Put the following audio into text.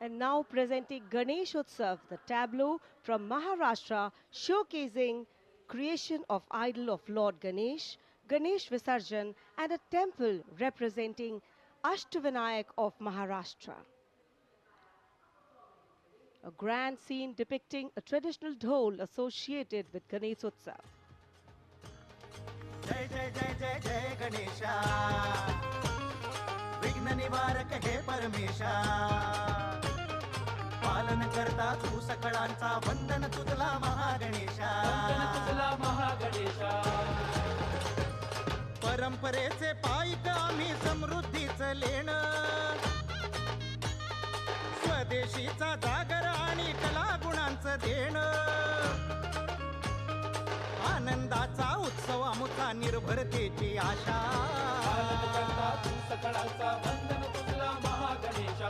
And now presenting Ganesh Utsav, the tableau from Maharashtra showcasing creation of idol of Lord Ganesh, Ganesh Visarjan, and a temple representing Ashtavinayak of Maharashtra. A grand scene depicting a traditional dhol associated with Ganesh Utsav. जय जय जय जय जय गणेशा विघ्न निवारक हे परमेशा पालन करता तू सकळांचा वंदन तुझला महागणेशा परंपरेचे पायिक आम्ही समृद्धीचं लेण स्वदेशीचा जागर आणि कला गुणांचं देणं आनंदाचा उत्सव आमुचा निर्भरतेची आशा सकळांचा वंदन तुझला महागणेशा